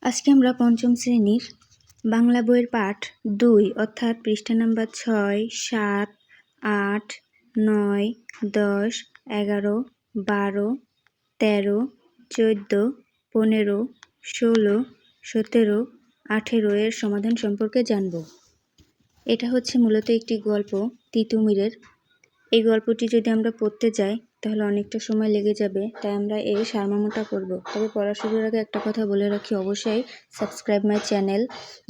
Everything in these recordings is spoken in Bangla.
আজকে আমরা পঞ্চম শ্রেণীর বাংলা বইয়ের পাঠ ২ অর্থাৎ পৃষ্ঠা নাম্বার ৬, ৭, ৮, ৯, ১০, ১১, ১২, ১৩, ১৪, ১৫, ১৬, ১৭, ১৮ এর সমাধান সম্পর্কে জানব। এটা হচ্ছে মূলত একটি গল্প তিতুমিরের। এই গল্পটি যদি আমরা পড়তে যাই তাহলে অনেকটা সময় লেগে যাবে, তাই আমরা এর সারমর্মটা করব। তবে পড়া শুরুর আগে একটা কথা বলে রাখি, অবশ্যই সাবস্ক্রাইব মাই চ্যানেল,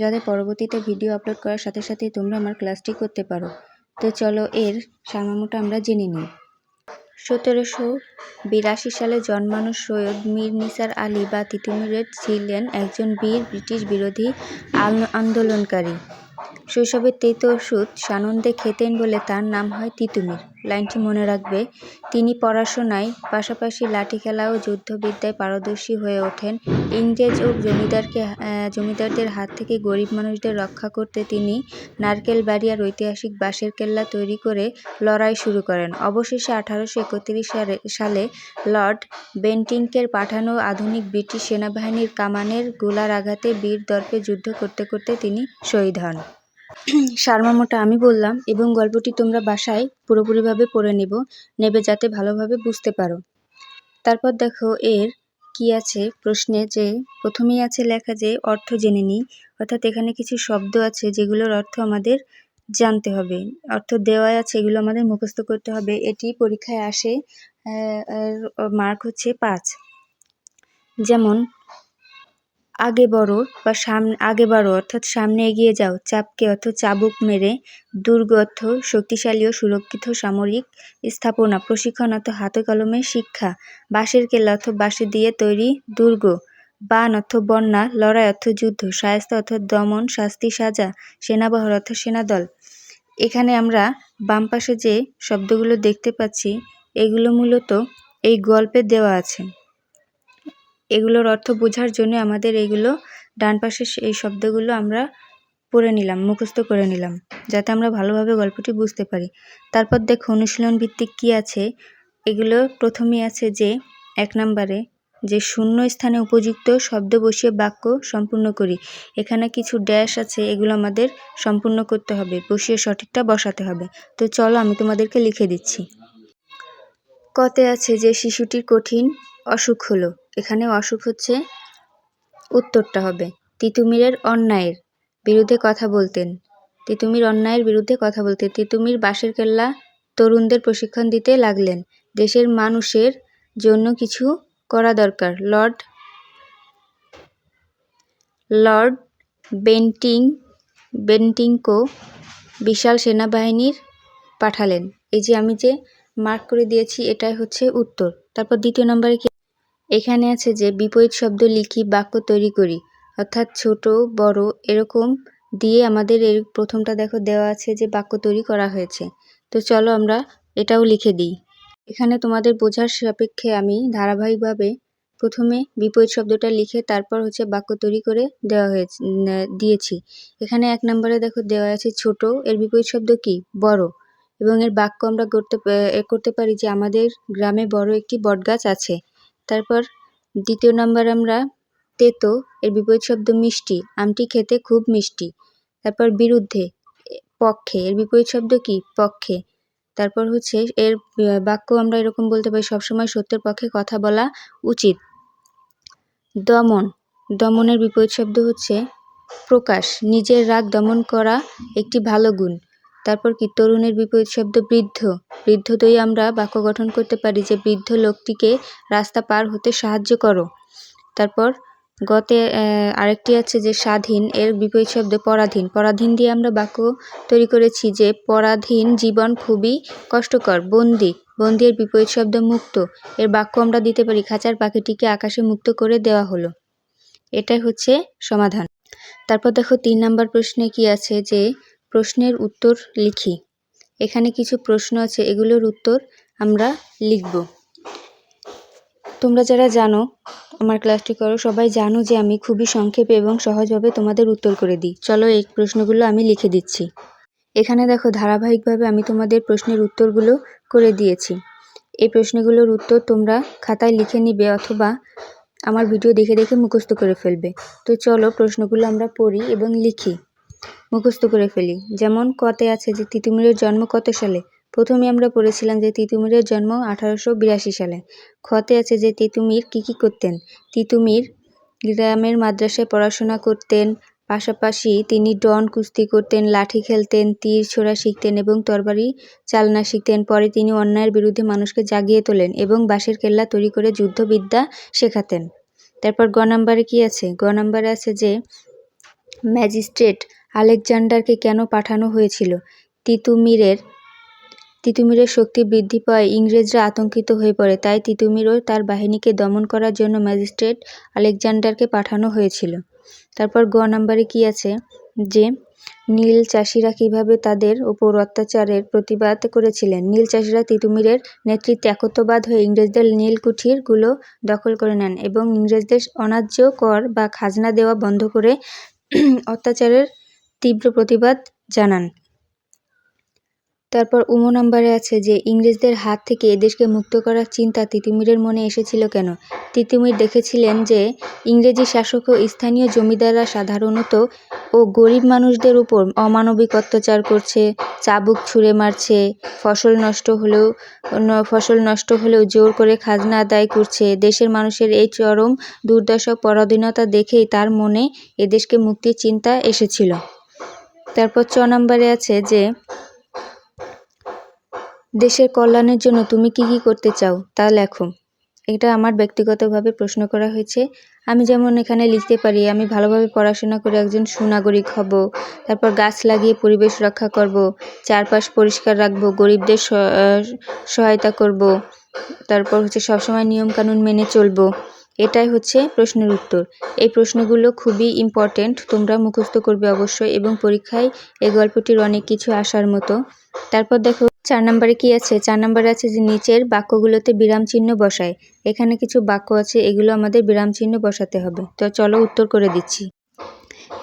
যাতে পরবর্তীতে ভিডিও আপলোড করার সাথে সাথেই তোমরা আমার ক্লাসটি করতে পারো। তো চলো এর সারমর্মটা আমরা জেনে নিই। ১৭৮২ সালে জন্মানো সৈয়দ মীর নিসার আলী বা তিতুমির ছিলেন একজন বীর ব্রিটিশ বিরোধী আন্দোলনকারী। শৈশবে তেতো ওষুধ সানন্দে খেতেন বলে তার নাম হয় তিতুমির। লাইনটি মনে রাখবে। তিনি পড়াশোনায় পাশাপাশি লাঠি খেলা ও যুদ্ধবিদ্যায় পারদর্শী হয়ে ওঠেন। ইংরেজ ও জমিদারদের হাত থেকে গরিব মানুষদের রক্ষা করতে তিনি নারকেলবাড়িয়ার ঐতিহাসিক বাঁশের কেল্লা তৈরি করে লড়াই শুরু করেন। অবশেষে ১৮৩১ সালে লর্ড বেন্টিংকের পাঠানো আধুনিক ব্রিটিশ সেনাবাহিনীর কামানের গোলার আঘাতে বীর দর্পে যুদ্ধ করতে করতে তিনি শহীদ হন। সারমর্মটা আমি বললাম এবং গল্পটি তোমরা বাসায় পুরোপুরিভাবে পড়ে নেবে যাতে ভালোভাবে বুঝতে পারো। তারপর দেখো এর কি আছে প্রশ্নে, যে প্রথমেই আছে লেখা যে অর্থ জেনে নিই, অর্থাৎ এখানে কিছু শব্দ আছে যেগুলোর অর্থ আমাদের জানতে হবে, অর্থ দেওয়া আছে, এগুলো আমাদের মুখস্থ করতে হবে। এটি পরীক্ষায় আসে, মার্ক হচ্ছে ৫। যেমন আগে বড় বা আগে বাড়ো অর্থাৎ সামনে এগিয়ে যাও, চাপকে অর্থ চাবুক মেরে, দুর্গ অর্থ শক্তিশালী ও সুরক্ষিত সামরিক স্থাপনা, প্রশিক্ষণ অর্থ হাতে কলমে শিক্ষা, বাঁশের কেল্লা অর্থ বাঁশে দিয়ে তৈরি দুর্গ, বান অর্থ বন্যা, লড়াই অর্থ যুদ্ধ, শায়েস্তা অর্থ দমন শাস্তি সাজা, সেনাবহর অর্থ সেনাদল। এখানে আমরা বাম পাশে যে শব্দগুলো দেখতে পাচ্ছি এগুলো মূলত এই গল্পে দেওয়া আছে। এগুলোর অর্থ বোঝার জন্য আমাদের এগুলো ডান পাশে এই শব্দগুলো আমরা পড়ে নিলাম, মুখস্থ করে নিলাম, যাতে আমরা ভালোভাবে গল্পটি বুঝতে পারি। তারপর দেখো অনুশীলন ভিত্তিক কি আছে। এগুলো প্রথমেই আছে যে ১ নম্বরে যে শূন্য স্থানে উপযুক্ত শব্দ বসিয়ে বাক্য সম্পূর্ণ করি। এখানে কিছু ড্যাশ আছে, এগুলো আমাদের সম্পূর্ণ করতে হবে, বসিয়ে সঠিকটা বসাতে হবে। তো চলো আমি তোমাদেরকে লিখে দিচ্ছি। কতে আছে যে শিশুটির কঠিন অসুখ হলো, এখানে অসুখ হচ্ছে উত্তরটা হবে। তিতুমিরের অন্যায়ের বিরুদ্ধে কথা বলতেন, তিতুমির অন্যায়ের বিরুদ্ধে কথা বলতেন। তিতুমির বাঁশের কেল্লা তরুণদের প্রশিক্ষণ দিতে লাগলেন। দেশের মানুষের জন্য কিছু করা দরকার। লর্ড বেন্টিংকো বিশাল সেনাবাহিনীর পাঠালেন। এই যে আমি যে মার্ক করে দিয়েছি এটাই হচ্ছে উত্তর। তারপর দ্বিতীয় নম্বরে কি এখানে আছে যে বিপরীত শব্দ লিখি বাক্য তৈরি করি, অর্থাৎ ছোট বড় এরকম দিয়ে আমাদের এর প্রথমটা দেখো দেওয়া আছে যে বাক্য তৈরি করা হয়েছে। তো চলো আমরা এটাও লিখে দিই। এখানে তোমাদের বোঝার সাপেক্ষে আমি ধারাবাহিকভাবে প্রথমে বিপরীত শব্দটা লিখে তারপর হচ্ছে বাক্য তৈরি করে দিয়েছি। এখানে ১ নম্বরে দেখো দেওয়া আছে ছোট, এর বিপরীত শব্দ কি বড়, এবং এর বাক্য আমরা করতে পারি যে আমাদের গ্রামে বড় একটি বটগাছ আছে। তারপর দ্বিতীয় নম্বর আমরা তেতো, এর বিপরীত শব্দ মিষ্টি, আমটি খেতে খুব মিষ্টি। তারপর বিরুদ্ধে পক্ষে, এর বিপরীত শব্দ কি পক্ষে। তারপর হচ্ছে এর বাক্য আমরা এরকম বলতে পারি সবসময় সত্যের পক্ষে কথা বলা উচিত। দমনের বিপরীত শব্দ হচ্ছে প্রকাশ, নিজের রাগ দমন করা একটি ভালো গুণ। তারপর কি তরুণের বিপরীত শব্দ বৃদ্ধ দিয়ে আমরা বাক্য গঠন করতে পারি যে বৃদ্ধ লোকটিকে রাস্তা পার হতে সাহায্য করো। তারপর গতে আরেকটি আছে যে স্বাধীন, এর বিপরীত শব্দ পরাধীন দিয়ে আমরা বাক্য তৈরি করেছি যে পরাধীন জীবন খুবই কষ্টকর। বন্দি এর বিপরীত শব্দ মুক্ত, এর বাক্য আমরা দিতে পারি খাঁচার পাখিটিকে আকাশে মুক্ত করে দেওয়া হলো। এটাই হচ্ছে সমাধান। তারপর দেখো ৩ নম্বর প্রশ্নে কি আছে যে প্রশ্নের উত্তর লিখি। এখানে কিছু প্রশ্ন আছে, এগুলোর উত্তর আমরা লিখব। তোমরা যারা জানো আমার ক্লাসটি করো সবাই জানো যে আমি খুবই সংক্ষেপে এবং সহজভাবে তোমাদের উত্তর করে দিই। চলো এই প্রশ্নগুলো আমি লিখে দিচ্ছি। এখানে দেখো ধারাবাহিকভাবে আমি তোমাদের প্রশ্নের উত্তরগুলো করে দিয়েছি। এই প্রশ্নগুলোর উত্তর তোমরা খাতায় লিখে নিবে অথবা আমার ভিডিও দেখে দেখে মুখস্থ করে ফেলবে। তো চলো প্রশ্নগুলো আমরা পড়ি এবং লিখি, মুখস্থ করে ফেলি। যেমন কতে আছে যে তিতুমিরের জন্ম কত সালে? প্রথমে আমরা পড়েছিলাম যে তিতুমিরের জন্ম 1882 সালে। খতে আছে যে তিতুমির কী কী করতেন? তিতুমির গ্রামের মাদ্রাসায় পড়াশোনা করতেন, পাশাপাশি তিনি ডন কুস্তি করতেন, লাঠি খেলতেন, তীর ছোড়া শিখতেন এবং তরবারি চালনা শিখতেন। পরে তিনি অন্যায়ের বিরুদ্ধে মানুষকে জাগিয়ে তোলেন এবং বাঁশের কেল্লা তৈরি করে যুদ্ধবিদ্যা শেখাতেন। তারপর গ নাম্বারে কী আছে? গ নাম্বারে আছে যে ম্যাজিস্ট্রেট আলেকজান্ডারকে কেন পাঠানো হয়েছিল? তিতুমিরের শক্তি বৃদ্ধি পাওয়ায় ইংরেজরা আতঙ্কিত হয়ে পড়ে, তাই তিতুমির ও তার বাহিনীকে দমন করার জন্য ম্যাজিস্ট্রেট আলেকজান্ডারকে পাঠানো হয়েছিল। তারপর গ নাম্বারে কী আছে যে নীল চাষিরা কিভাবে তাদের উপর অত্যাচারের প্রতিবাদ করেছিলেন? নীল চাষিরা তিতুমিরের নেতৃত্বে একত্রবাদ হয়ে ইংরেজদের নীলকুঠির গুলো দখল করে নেন এবং ইংরেজদের অন্যায্য কর বা খাজনা দেওয়া বন্ধ করে অত্যাচারের তীব্র প্রতিবাদ জানান। তারপর উম নাম্বারে আছে যে ইংরেজদের হাত থেকে এদেশকে মুক্ত করার চিন্তা তিতুমিরের মনে এসেছিল কেন? তিতুমির দেখেছিলেন যে ইংরেজি শাসক ও স্থানীয় জমিদাররা সাধারণত ও গরিব মানুষদের উপর অমানবিক অত্যাচার করছে, চাবুক ছুঁড়ে মারছে, ফসল নষ্ট হলেও জোর করে খাজনা আদায় করছে। দেশের মানুষের এই চরম দুর্দশা পরাধীনতা দেখেই তার মনে এদেশকে মুক্তির চিন্তা এসেছিল। তারপর চ নাম্বারে আছে যে দেশের কল্যাণের জন্য তুমি কি কি করতে চাও তা লেখো। এটা আমার ব্যক্তিগতভাবে প্রশ্ন করা হয়েছে। আমি যেমন এখানে লিখতে পারি, আমি ভালোভাবে পড়াশোনা করে একজন সুনাগরিক হব, তারপর গাছ লাগিয়ে পরিবেশ রক্ষা করব, চারপাশ পরিষ্কার রাখব, গরিবদের সহায়তা করব, তারপর সবসময় নিয়মকানুন মেনে চলব। এটাই হচ্ছে প্রশ্নের উত্তর। এই প্রশ্নগুলো খুবই ইম্পর্টেন্ট, তোমরা মুখস্থ করবে অবশ্যই এবং পরীক্ষায় এই গল্পটির অনেক কিছু আসার মতো। তারপর দেখো 4 নম্বরে কি আছে? 4 নম্বরে আছে যে নিচের বাক্যগুলোতে বিরাম চিহ্ন বসায়। এখানে কিছু বাক্য আছে, এগুলো আমাদের বিরাম চিহ্ন বসাতে হবে। তো চলো উত্তর করে দিচ্ছি।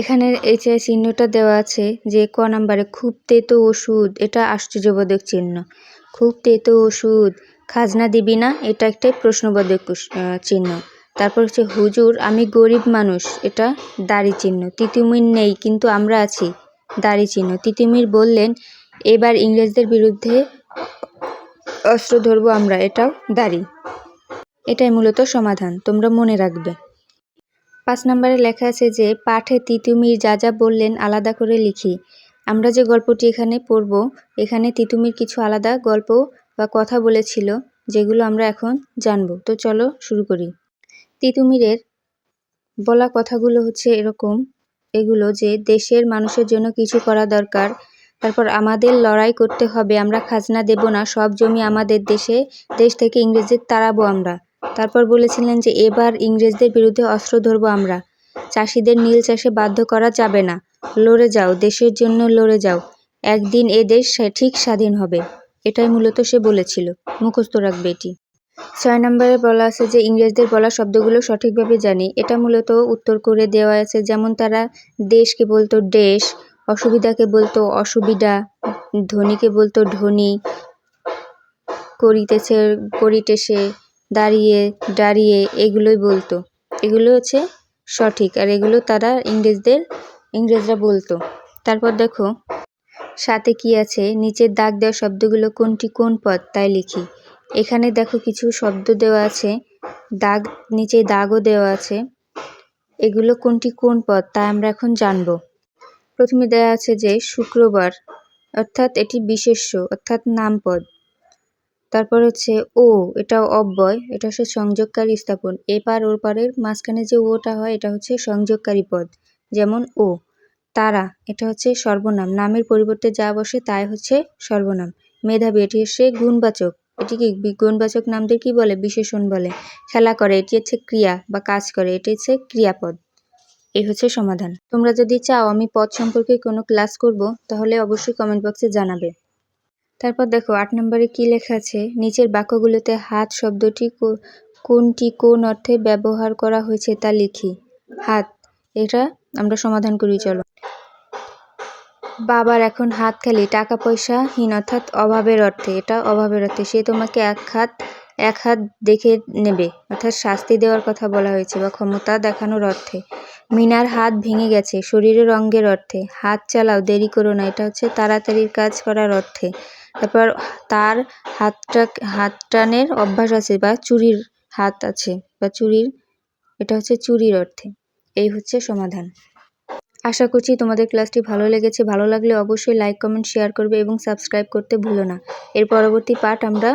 এখানে এই যে চিহ্নটা দেওয়া আছে যে ক নাম্বারে খুব তেতো ওষুধ, এটা আশ্চর্যবোধক চিহ্ন। খুব তেতো ওষুধ, খাজনা দিবি না, এটা একটা প্রশ্নবোধক চিহ্ন। তারপর হচ্ছে হুজুর আমি গরিব মানুষ, এটা দাড়ি চিহ্ন। তিতুমির নেই কিন্তু আমরা আছি, দাড়ি চিহ্ন। তিতুমির বললেন এবার ইংরেজদের বিরুদ্ধে অস্ত্র ধরবো আমরা, এটাও দাড়ি। এটাই মূলত সমাধান, তোমরা মনে রাখবে। 5 নম্বরে লেখা আছে যে পাঠে তিতুমির যা যা বললেন আলাদা করে লিখি। আমরা যে গল্পটি এখানে পড়ব, এখানে তিতুমির কিছু আলাদা গল্প বা কথা বলেছিল, যেগুলো আমরা এখন জানব। তো চলো শুরু করি। তিতুমিরের বলা কথাগুলো হচ্ছে এরকম, এগুলো যে দেশের মানুষের জন্য কিছু করা দরকার, তারপর আমাদের লড়াই করতে হবে, আমরা খাজনা দেব না, সব জমি আমাদের, দেশ থেকে ইংরেজদের তাড়াবো আমরা। তারপর বলেছিলেন যে এবার ইংরেজদের বিরুদ্ধে অস্ত্র ধরবো আমরা, চাষিদের নীল চাষে বাধ্য করা যাবে না, লড়ে যাও, দেশের জন্য লড়ে যাও, একদিন এ দেশ ঠিক স্বাধীন হবে। এটাই মূলত সে বলেছিল, মুখস্থ রাখবে এটি। 6 নম্বরে বলা আছে যে ইংরেজদের বলা শব্দগুলো সঠিকভাবে জানি। এটা মূলত উত্তর করে দেওয়া আছে, যেমন তারা দেশকে বলতো দেশ, অসুবিধাকে বলতো অসুবিধা, ধনীকে বলতো ধনী, করিতেছে, দাঁড়িয়ে, এগুলোই বলতো। এগুলো হচ্ছে সঠিক, আর এগুলো তারা ইংরেজরা বলতো। তারপর দেখো 7 কি আছে, নিচের দাগ দেওয়া শব্দগুলো কোনটি কোন পদ তাই লিখি। এখানে দেখো কিছু শব্দ দেওয়া আছে, নিচে দাগও দেওয়া আছে, এগুলো কোনটি কোন পদ তা আমরা এখন জানব। প্রথমে দেওয়া আছে যে শুক্রবার, অর্থাৎ এটি বিশেষ্য, অর্থাৎ নামপদ। তারপর হচ্ছে ও, এটা অব্যয়, এটা হচ্ছে সংযোগকারী স্থাপন, এপার ওর পারের মাঝখানে যে ওটা হয় এটা হচ্ছে সংযোগকারী পদ, যেমন ও। তারা, এটা হচ্ছে সর্বনাম, নামের পরিবর্তে যা বসে তাই হচ্ছে সর্বনাম। মেধাবী, এটি হচ্ছে গুণবাচক, এটি কি গুণবাচক নামদের কি বলে? বিশেষণ বলে। খেলা করে, এটি হচ্ছে ক্রিয়া বা কাজ করে, এটি হচ্ছে ক্রিয়াপদ। এই হচ্ছে সমাধান। তোমরা যদি চাও আমি পদ সম্পর্কে কোনো ক্লাস করব, তাহলে অবশ্যই কমেন্ট বক্সে জানাবে। তারপর দেখো 8 নম্বরে কি লেখা আছে, নিচের বাক্যগুলোতে হাত শব্দটি কোনটি কোন অর্থে ব্যবহার করা হয়েছে তা লিখি। হাত, এটা আমরা সমাধান করি চলো। বাবার এখন হাত খালি, টাকা পয়সা হীন, অর্থাৎ অভাবের অর্থে, এটা অভাবের অর্থে। সে তোমাকে এক হাত দেখে নেবে, অর্থাৎ শাস্তি দেওয়ার কথা বলা হয়েছে বা ক্ষমতা দেখানোর অর্থে। মিনার হাত ভেঙে গেছে শরীরের অঙ্গের অর্থে। হাত চালাও, দেরি করো না, এটা হচ্ছে তাড়াতাড়ির কাজ করার অর্থে। তারপর তার হাত টানের অভ্যাস আছে বা চুরির হাত আছে বা চুরির, এটা হচ্ছে চুরির অর্থে। এই হচ্ছে সমাধান। আশা করছি তোমাদের ক্লাসটি ভালো লেগেছে। ভালো লাগলে অবশ্যই লাইক, কমেন্ট, শেয়ার করবে এবং সাবস্ক্রাইব করতে ভুলো না। এর পরবর্তী পার্ট আমরা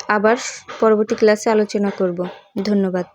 আবার পরবর্তী ক্লাসে আলোচনা করব। ধন্যবাদ।